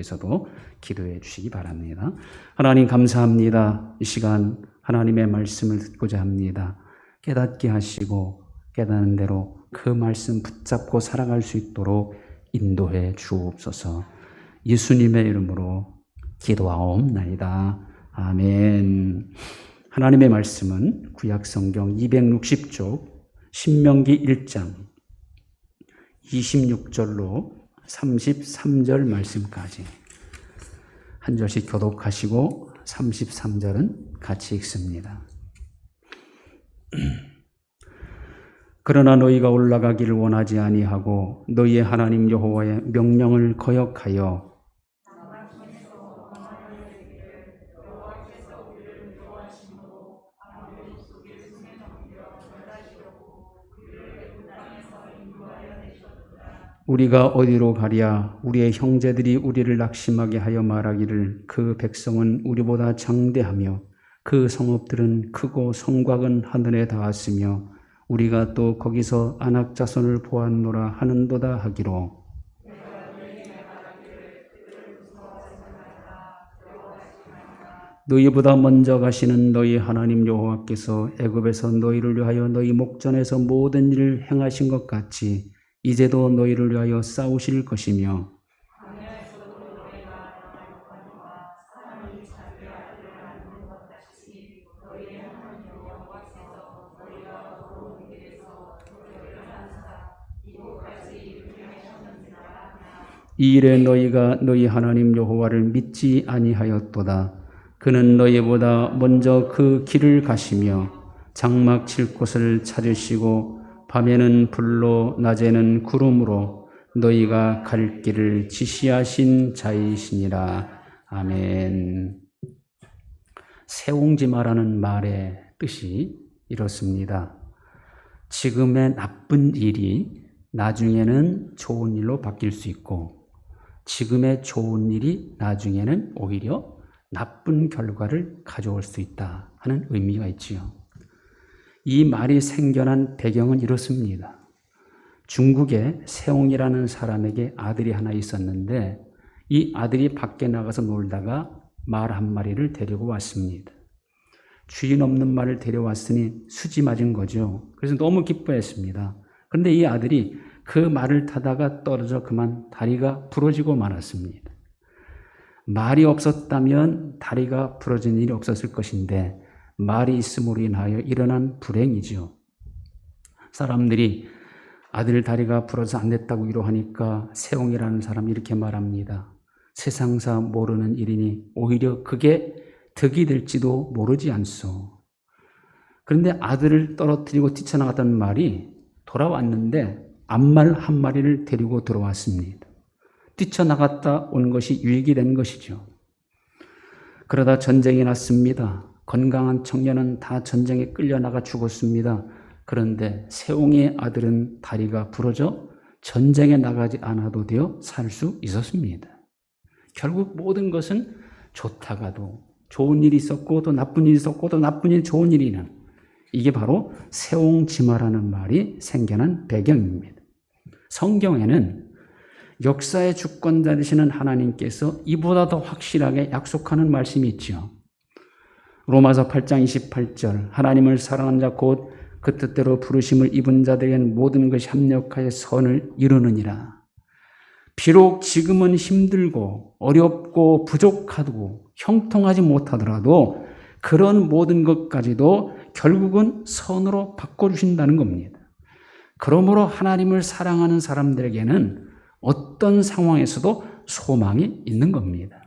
위해서도 기도해 주시기 바랍니다. 하나님 감사합니다. 이 시간 하나님의 말씀을 듣고자 합니다. 깨닫게 하시고 깨닫는 대로 그 말씀 붙잡고 살아갈 수 있도록 인도해 주옵소서. 예수님의 이름으로 기도하옵나이다. 아멘. 하나님의 말씀은 구약성경 260쪽 신명기 1장 26절로 33절 말씀까지 한 절씩 교독하시고 33절은 같이 읽습니다. 그러나 너희가 올라가기를 원하지 아니하고 너희의 하나님 여호와의 명령을 거역하여 우리가 어디로 가랴? 우리의 형제들이 우리를 낙심하게 하여 말하기를 그 백성은 우리보다 장대하며 그 성읍들은 크고 성곽은 하늘에 닿았으며 우리가 또 거기서 아낙 자손을 보았노라 하는도다 하기로 너희보다 먼저 가시는 너희 하나님 여호와께서 애굽에서 너희를 위하여 너희 목전에서 모든 일을 행하신 것 같이 이제도 너희를 위하여 싸우실 것이며 이 일에 너희가 너희 하나님 여호와를 믿지 아니하였도다. 그는 너희보다 먼저 그 길을 가시며 장막 칠 곳을 찾으시고 밤에는 불로 낮에는 구름으로 너희가 갈 길을 지시하신 자이시니라. 아멘. 세옹지마라는 말의 뜻이 이렇습니다. 지금의 나쁜 일이 나중에는 좋은 일로 바뀔 수 있고 지금의 좋은 일이 나중에는 오히려 나쁜 결과를 가져올 수 있다 하는 의미가 있지요. 이 말이 생겨난 배경은 이렇습니다. 중국에 세옹이라는 사람에게 아들이 하나 있었는데 이 아들이 밖에 나가서 놀다가 말 한 마리를 데리고 왔습니다. 주인 없는 말을 데려왔으니 수지 맞은 거죠. 그래서 너무 기뻐했습니다. 그런데 이 아들이 그 말을 타다가 떨어져 그만 다리가 부러지고 말았습니다. 말이 없었다면 다리가 부러진 일이 없었을 것인데 말이 있음으로 인하여 일어난 불행이죠. 사람들이 아들 다리가 부러져 안 됐다고 위로하니까 세옹이라는 사람이 이렇게 말합니다. 세상사 모르는 일이니 오히려 그게 득이 될지도 모르지 않소. 그런데 아들을 떨어뜨리고 뛰쳐나갔던 말이 돌아왔는데 암말 한 마리를 데리고 들어왔습니다. 뛰쳐나갔다 온 것이 유익이 된 것이죠. 그러다 전쟁이 났습니다. 건강한 청년은 다 전쟁에 끌려나가 죽었습니다. 그런데 세옹의 아들은 다리가 부러져 전쟁에 나가지 않아도 되어 살 수 있었습니다. 결국 모든 것은 좋다가도 좋은 일이 있었고 또 나쁜 일이 있었고 또 나쁜 일 좋은 일이 있는 이게 바로 세옹지마라는 말이 생겨난 배경입니다. 성경에는 역사의 주권자 되시는 하나님께서 이보다 더 확실하게 약속하는 말씀이 있죠. 로마서 8장 28절 하나님을 사랑하는 자 곧 그 뜻대로 부르심을 입은 자들에게는 모든 것이 합력하여 선을 이루느니라. 비록 지금은 힘들고 어렵고 부족하고 형통하지 못하더라도 그런 모든 것까지도 결국은 선으로 바꿔주신다는 겁니다. 그러므로 하나님을 사랑하는 사람들에게는 어떤 상황에서도 소망이 있는 겁니다.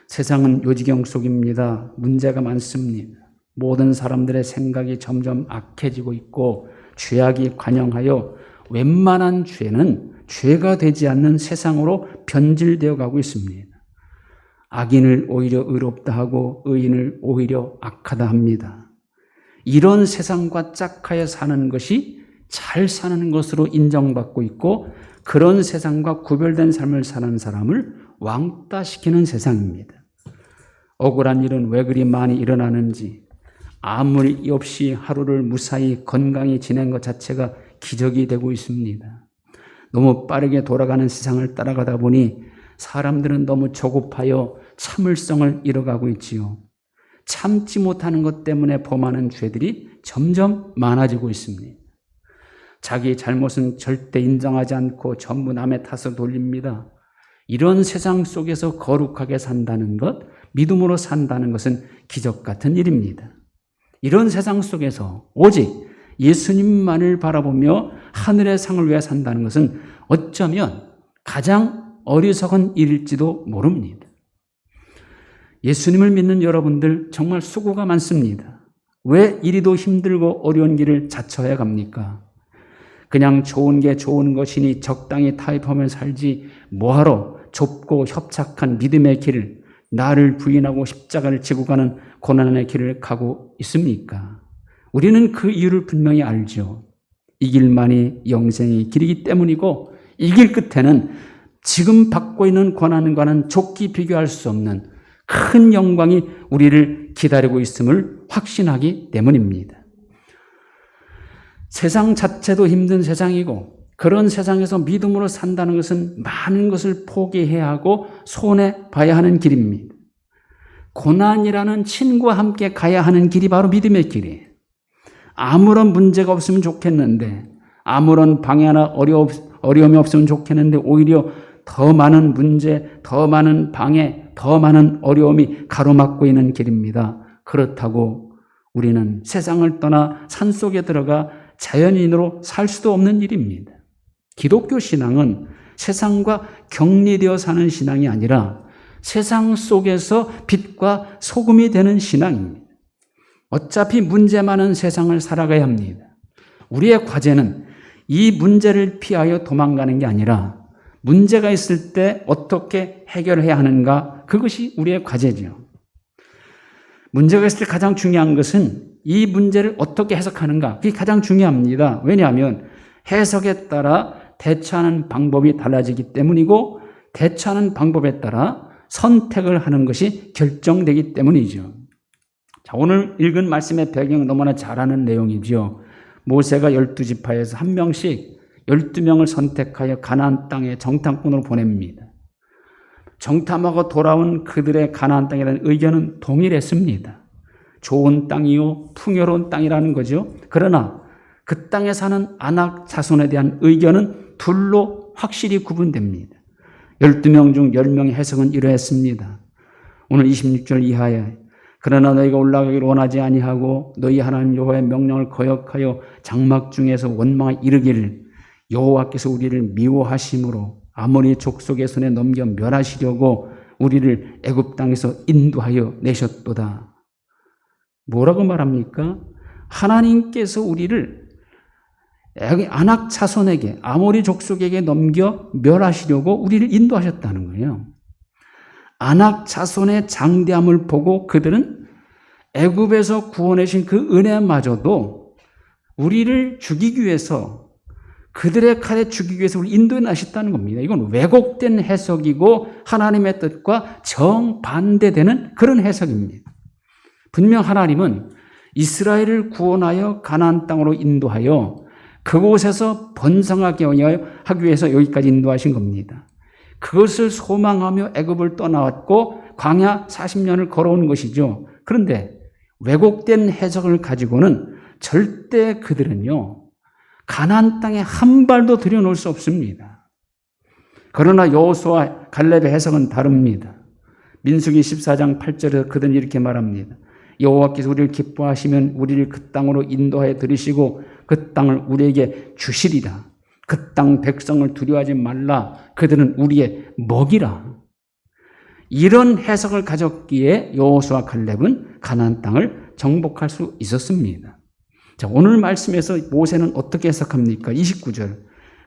세상은 요지경 속입니다. 문제가 많습니다. 모든 사람들의 생각이 점점 악해지고 있고 죄악이 관영하여 웬만한 죄는 죄가 되지 않는 세상으로 변질되어 가고 있습니다. 악인을 오히려 의롭다 하고 의인을 오히려 악하다 합니다. 이런 세상과 짝하여 사는 것이 잘 사는 것으로 인정받고 있고 그런 세상과 구별된 삶을 사는 사람을 왕따시키는 세상입니다. 억울한 일은 왜 그리 많이 일어나는지 아무 일 없이 하루를 무사히 건강히 지낸 것 자체가 기적이 되고 있습니다. 너무 빠르게 돌아가는 세상을 따라가다 보니 사람들은 너무 조급하여 참을성을 잃어가고 있지요. 참지 못하는 것 때문에 범하는 죄들이 점점 많아지고 있습니다. 자기 잘못은 절대 인정하지 않고 전부 남의 탓을 돌립니다. 이런 세상 속에서 거룩하게 산다는 것, 믿음으로 산다는 것은 기적 같은 일입니다. 이런 세상 속에서 오직 예수님만을 바라보며 하늘의 상을 위해 산다는 것은 어쩌면 가장 어리석은 일일지도 모릅니다. 예수님을 믿는 여러분들 정말 수고가 많습니다. 왜 이리도 힘들고 어려운 길을 자처해 갑니까? 그냥 좋은 게 좋은 것이니 적당히 타협하며 살지 뭐하러 좁고 협착한 믿음의 길을, 나를 부인하고 십자가를 지고 가는 고난의 길을 가고 있습니까? 우리는 그 이유를 분명히 알죠. 이 길만이 영생의 길이기 때문이고 이 길 끝에는 지금 받고 있는 고난과는 좋게 비교할 수 없는 큰 영광이 우리를 기다리고 있음을 확신하기 때문입니다. 세상 자체도 힘든 세상이고 그런 세상에서 믿음으로 산다는 것은 많은 것을 포기해야 하고 손해봐야 하는 길입니다. 고난이라는 친구와 함께 가야 하는 길이 바로 믿음의 길이에요. 아무런 문제가 없으면 좋겠는데, 아무런 방해나 어려움이 없으면 좋겠는데 오히려 더 많은 문제, 더 많은 방해, 더 많은 어려움이 가로막고 있는 길입니다. 그렇다고 우리는 세상을 떠나 산속에 들어가 자연인으로 살 수도 없는 일입니다. 기독교 신앙은 세상과 격리되어 사는 신앙이 아니라 세상 속에서 빛과 소금이 되는 신앙입니다. 어차피 문제 많은 세상을 살아가야 합니다. 우리의 과제는 이 문제를 피하여 도망가는 게 아니라 문제가 있을 때 어떻게 해결해야 하는가, 그것이 우리의 과제죠. 문제가 있을 때 가장 중요한 것은 이 문제를 어떻게 해석하는가, 그게 가장 중요합니다. 왜냐하면 해석에 따라 대처하는 방법이 달라지기 때문이고 대처하는 방법에 따라 선택을 하는 것이 결정되기 때문이죠. 자, 오늘 읽은 말씀의 배경은 너무나 잘 아는 내용이죠. 모세가 12지파에서 한 명씩 12명을 선택하여 가나안 땅에 정탐꾼으로 보냅니다. 정탐하고 돌아온 그들의 가나안 땅이라는 의견은 동일했습니다. 좋은 땅이요, 풍요로운 땅이라는 거죠. 그러나 그 땅에 사는 아낙 자손에 대한 의견은 둘로 확실히 구분됩니다. 12명 중 10명의 해석은 이러했습니다. 오늘 26절 이하에 그러나 너희가 올라가기를 원하지 아니하고 너희 하나님 여호와의 명령을 거역하여 장막 중에서 원망에 이르기를 여호와께서 우리를 미워하심으로 아모리 족속의 손에 넘겨 멸하시려고 우리를 애굽 땅에서 인도하여 내셨도다. 뭐라고 말합니까? 하나님께서 우리를 아낙 자손에게, 아모리 족속에게 넘겨 멸하시려고 우리를 인도하셨다는 거예요. 아낙 자손의 장대함을 보고 그들은 애굽에서 구원하신 그 은혜마저도 우리를 죽이기 위해서, 그들의 칼에 죽이기 위해서 우리 인도해 나셨다는 겁니다. 이건 왜곡된 해석이고 하나님의 뜻과 정반대되는 그런 해석입니다. 분명 하나님은 이스라엘을 구원하여 가나안 땅으로 인도하여 그곳에서 번성하게 하기 위해서 여기까지 인도하신 겁니다. 그것을 소망하며 애굽을 떠나왔고 광야 40년을 걸어온 것이죠. 그런데 왜곡된 해석을 가지고는 절대 그들은요, 가나안 땅에 한 발도 들여놓을 수 없습니다. 그러나 여호수아 갈렙의 해석은 다릅니다. 민수기 14장 8절에서 그들은 이렇게 말합니다. 여호와께서 우리를 기뻐하시면 우리를 그 땅으로 인도하여 들이시고 그 땅을 우리에게 주시리라. 그 땅 백성을 두려워하지 말라. 그들은 우리의 먹이라. 이런 해석을 가졌기에 여호수아 갈렙은 가나안 땅을 정복할 수 있었습니다. 자, 오늘 말씀에서 모세는 어떻게 해석합니까? 29절.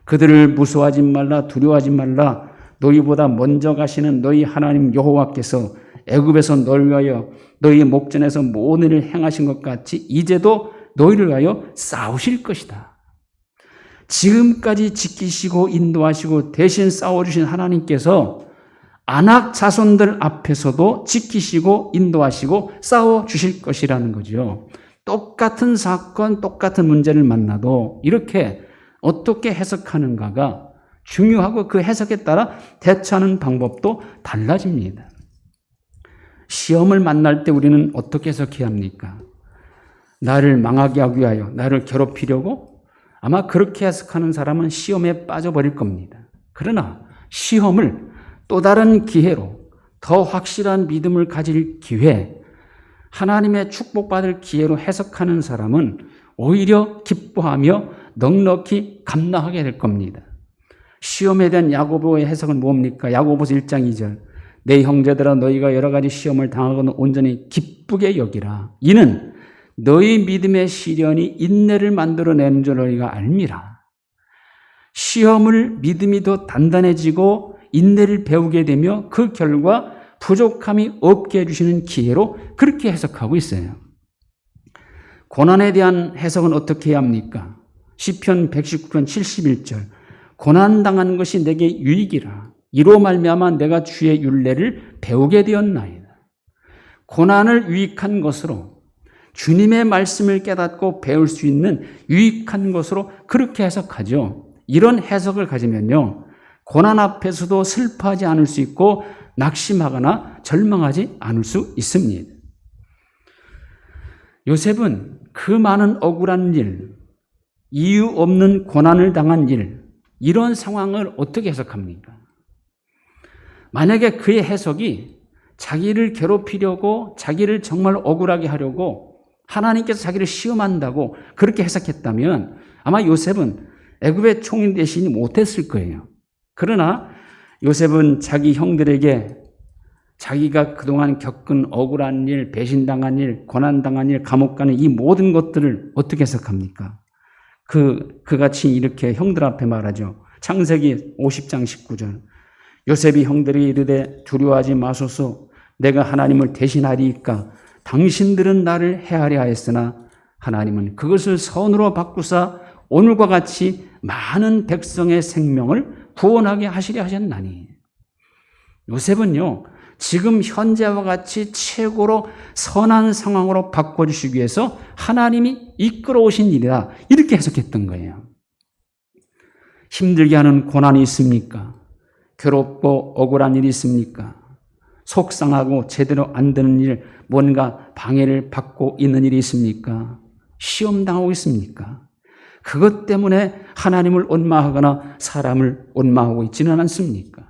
그들을 무서워하지 말라, 두려워하지 말라. 너희보다 먼저 가시는 너희 하나님 여호와께서 애굽에서 너희를 위하여 너희 목전에서 모든 일을 행하신 것 같이 이제도 너희를 위하여 싸우실 것이다. 지금까지 지키시고 인도하시고 대신 싸워주신 하나님께서 아낙 자손들 앞에서도 지키시고 인도하시고 싸워주실 것이라는 거죠. 똑같은 사건, 똑같은 문제를 만나도 이렇게 어떻게 해석하는가가 중요하고 그 해석에 따라 대처하는 방법도 달라집니다. 시험을 만날 때 우리는 어떻게 해석해야 합니까? 나를 망하게 하기 위하여 나를 괴롭히려고? 아마 그렇게 해석하는 사람은 시험에 빠져버릴 겁니다. 그러나 시험을 또 다른 기회로 더 확실한 믿음을 가질 기회, 하나님의 축복받을 기회로 해석하는 사람은 오히려 기뻐하며 넉넉히 감당하게 될 겁니다. 시험에 대한 야고보의 해석은 뭡니까? 야고보서 1장 2절. 내 형제들아 너희가 여러 가지 시험을 당하고는 온전히 기쁘게 여기라. 이는 너희 믿음의 시련이 인내를 만들어내는 줄 너희가 알미라. 시험을 믿음이 더 단단해지고 인내를 배우게 되며 그 결과 부족함이 없게 해주시는 기회로 그렇게 해석하고 있어요. 고난에 대한 해석은 어떻게 해야 합니까? 시편 119편 71절. 고난당한 것이 내게 유익이라. 이로 말미암아 내가 주의 율례를 배우게 되었나이다. 고난을 유익한 것으로 주님의 말씀을 깨닫고 배울 수 있는 유익한 것으로 그렇게 해석하죠. 이런 해석을 가지면요, 고난 앞에서도 슬퍼하지 않을 수 있고 낙심하거나 절망하지 않을 수 있습니다. 요셉은 그 많은 억울한 일, 이유 없는 고난을 당한 일, 이런 상황을 어떻게 해석합니까? 만약에 그의 해석이 자기를 괴롭히려고, 자기를 정말 억울하게 하려고 하나님께서 자기를 시험한다고 그렇게 해석했다면 아마 요셉은 애굽의 총리 대신이 못했을 거예요. 그러나 요셉은 자기 형들에게 자기가 그동안 겪은 억울한 일, 배신당한 일, 고난당한 일, 감옥 가는 이 모든 것들을 어떻게 해석합니까? 그같이 이렇게 형들 앞에 말하죠. 창세기 50장 19절. 요셉이 형들이 이르되 두려워하지 마소서 내가 하나님을 대신하리이까 당신들은 나를 해하려 하였으나 하나님은 그것을 선으로 바꾸사 오늘과 같이 많은 백성의 생명을 구원하게 하시려 하셨나니. 요셉은요, 지금 현재와 같이 최고로 선한 상황으로 바꿔주시기 위해서 하나님이 이끌어 오신 일이다, 이렇게 해석했던 거예요. 힘들게 하는 고난이 있습니까? 괴롭고 억울한 일이 있습니까? 속상하고 제대로 안 되는 일, 뭔가 방해를 받고 있는 일이 있습니까? 시험당하고 있습니까? 그것 때문에 하나님을 원망하거나 사람을 원망하고 있지는 않습니까?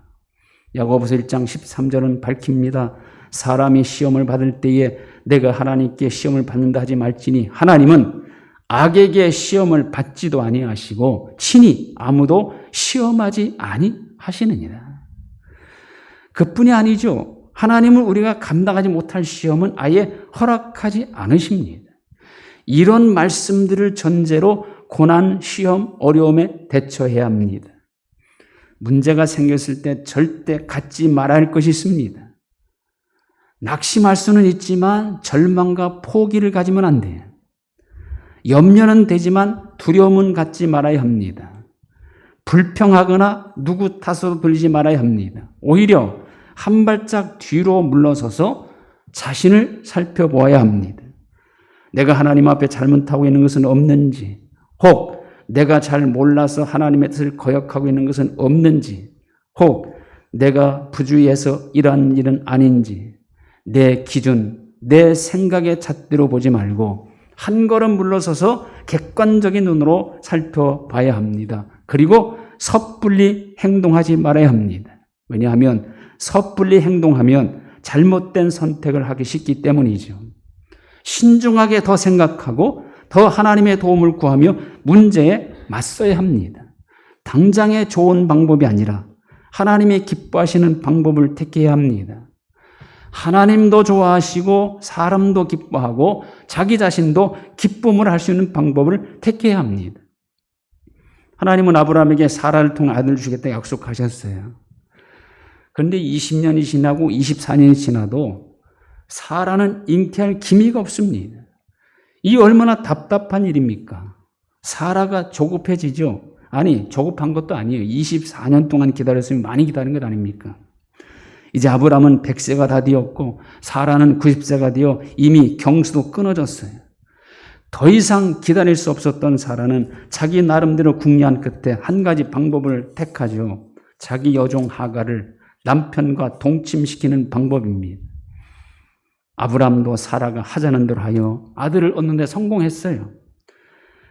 야고보서 1장 13절은 밝힙니다. 사람이 시험을 받을 때에 내가 하나님께 시험을 받는다 하지 말지니 하나님은 악에게 시험을 받지도 아니하시고 친히 아무도 시험하지 아니하시느니라. 그뿐이 아니죠. 하나님은 우리가 감당하지 못할 시험은 아예 허락하지 않으십니다. 이런 말씀들을 전제로 고난, 시험, 어려움에 대처해야 합니다. 문제가 생겼을 때 절대 갖지 말아야 할 것이 있습니다. 낙심할 수는 있지만 절망과 포기를 가지면 안 돼요. 염려는 되지만 두려움은 갖지 말아야 합니다. 불평하거나 누구 탓으로 돌리지 말아야 합니다. 오히려 한 발짝 뒤로 물러서서 자신을 살펴보아야 합니다. 내가 하나님 앞에 잘못하고 있는 것은 없는지, 혹 내가 잘 몰라서 하나님의 뜻을 거역하고 있는 것은 없는지, 혹 내가 부주의해서 이러한 일은 아닌지, 내 기준, 내 생각의 잣대로 보지 말고 한 걸음 물러서서 객관적인 눈으로 살펴봐야 합니다. 그리고 섣불리 행동하지 말아야 합니다. 왜냐하면 섣불리 행동하면 잘못된 선택을 하기 쉽기 때문이죠. 신중하게 더 생각하고 더 하나님의 도움을 구하며 문제에 맞서야 합니다. 당장의 좋은 방법이 아니라 하나님이 기뻐하시는 방법을 택해야 합니다. 하나님도 좋아하시고 사람도 기뻐하고 자기 자신도 기쁨을 할 수 있는 방법을 택해야 합니다. 하나님은 아브라함에게 사라를 통해 아들을 주겠다 약속하셨어요. 그런데 20년이 지나고 24년이 지나도 사라는 잉태할 기미가 없습니다. 이 얼마나 답답한 일입니까? 사라가 조급해지죠. 아니, 조급한 것도 아니에요. 24년 동안 기다렸으면 많이 기다린 것 아닙니까? 이제 아브라함은 100세가 다 되었고 사라는 90세가 되어 이미 경수도 끊어졌어요. 더 이상 기다릴 수 없었던 사라는 자기 나름대로 궁리한 끝에 한 가지 방법을 택하죠. 자기 여종 하갈을 남편과 동침시키는 방법입니다. 아브람도 사라가 하자는 대로 하여 아들을 얻는 데 성공했어요.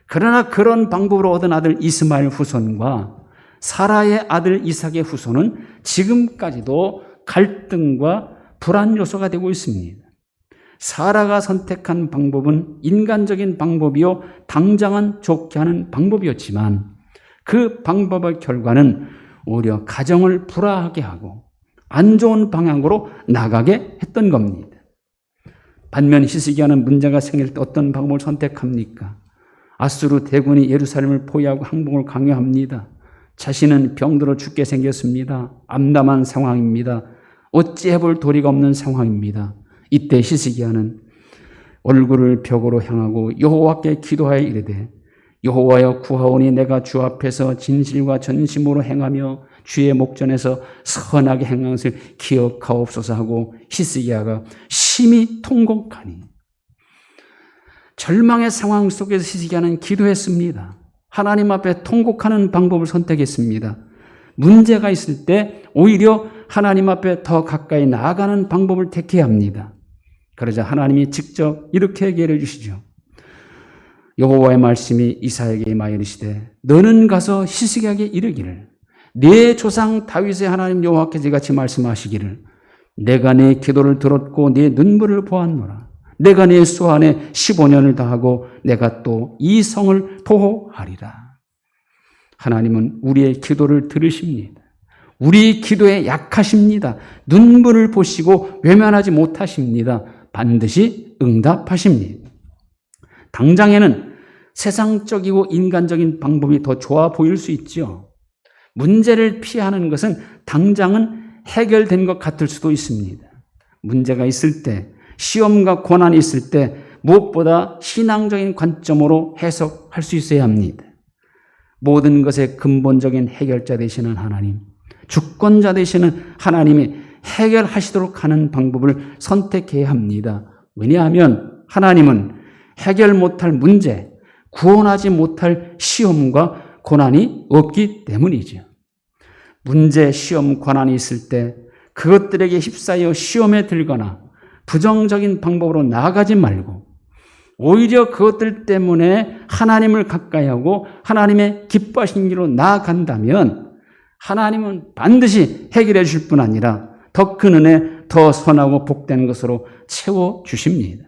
그러나 그런 방법으로 얻은 아들 이스마엘 후손과 사라의 아들 이삭의 후손은 지금까지도 갈등과 불안 요소가 되고 있습니다. 사라가 선택한 방법은 인간적인 방법이요, 당장은 좋게 하는 방법이었지만 그 방법의 결과는 오히려 가정을 불화하게 하고 안 좋은 방향으로 나가게 했던 겁니다. 반면 히스기야는 문제가 생길 때 어떤 방법을 선택합니까? 아수르 대군이 예루살렘을 포위하고 항복을 강요합니다. 자신은 병들어 죽게 생겼습니다. 암담한 상황입니다. 어찌 해볼 도리가 없는 상황입니다. 이때 히스기야는 얼굴을 벽으로 향하고 여호와께 기도하여 이르되 여호와여 구하오니 내가 주 앞에서 진실과 전심으로 행하며 주의 목전에서 선하게 행한 것을 기억하옵소서 하고 히스기야가 심히 통곡하니 절망의 상황 속에서 히스기야는 기도했습니다. 하나님 앞에 통곡하는 방법을 선택했습니다. 문제가 있을 때 오히려 하나님 앞에 더 가까이 나아가는 방법을 택해야 합니다. 그러자 하나님이 직접 이렇게 얘기해 주시죠. 여호와의 말씀이 이사야에게 임하여 이르시되 너는 가서 히스기야에게 이르기를 네 조상 다윗의 하나님 여호와께서 이같이 말씀하시기를 내가 네 기도를 들었고 네 눈물을 보았노라. 내가 네 수 안에 15년을 다하고 내가 또 이 성을 보호하리라. 하나님은 우리의 기도를 들으십니다. 우리 기도에 약하십니다. 눈물을 보시고 외면하지 못하십니다. 반드시 응답하십니다. 당장에는 세상적이고 인간적인 방법이 더 좋아 보일 수 있죠. 문제를 피하는 것은 당장은 해결된 것 같을 수도 있습니다. 문제가 있을 때, 시험과 고난이 있을 때 무엇보다 신앙적인 관점으로 해석할 수 있어야 합니다. 모든 것의 근본적인 해결자 되시는 하나님, 주권자 되시는 하나님이 해결하시도록 하는 방법을 선택해야 합니다. 왜냐하면 하나님은 해결 못할 문제, 구원하지 못할 시험과 고난이 없기 때문이죠. 문제, 시험, 고난이 있을 때 그것들에게 휩싸여 시험에 들거나 부정적인 방법으로 나아가지 말고 오히려 그것들 때문에 하나님을 가까이 하고 하나님의 기뻐하신 길로 나아간다면 하나님은 반드시 해결해 주실 뿐 아니라 더 큰 은혜, 더 선하고 복된 것으로 채워주십니다.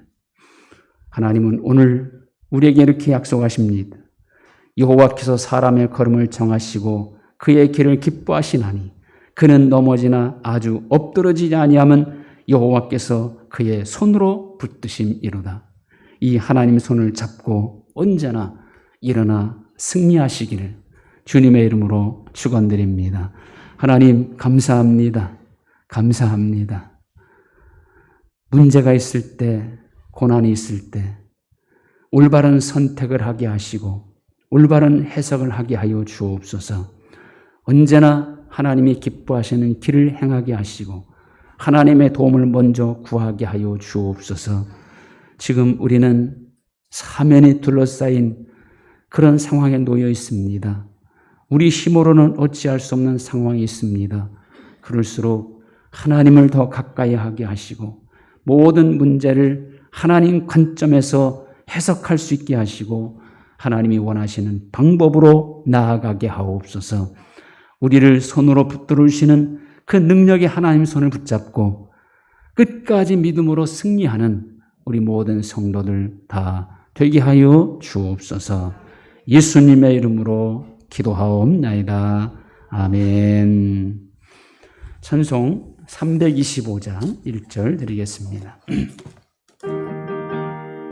하나님은 오늘 우리에게 이렇게 약속하십니다. 여호와께서 사람의 걸음을 정하시고 그의 길을 기뻐하시나니 그는 넘어지나 아주 엎드러지지 아니하면 여호와께서 그의 손으로 붙드심이로다. 이 하나님의 손을 잡고 언제나 일어나 승리하시기를 주님의 이름으로 축원드립니다. 하나님 감사합니다. 감사합니다. 문제가 있을 때, 고난이 있을 때 올바른 선택을 하게 하시고 올바른 해석을 하게 하여 주옵소서. 언제나 하나님이 기뻐하시는 길을 행하게 하시고 하나님의 도움을 먼저 구하게 하여 주옵소서. 지금 우리는 사면이 둘러싸인 그런 상황에 놓여 있습니다. 우리 힘으로는 어찌할 수 없는 상황이 있습니다. 그럴수록 하나님을 더 가까이 하게 하시고 모든 문제를 하나님 관점에서 해석할 수 있게 하시고 하나님이 원하시는 방법으로 나아가게 하옵소서. 우리를 손으로 붙들으시는 그 능력의 하나님 손을 붙잡고 끝까지 믿음으로 승리하는 우리 모든 성도들 다 되게 하여 주옵소서. 예수님의 이름으로 기도하옵나이다. 아멘. 찬송 325장 1절 드리겠습니다.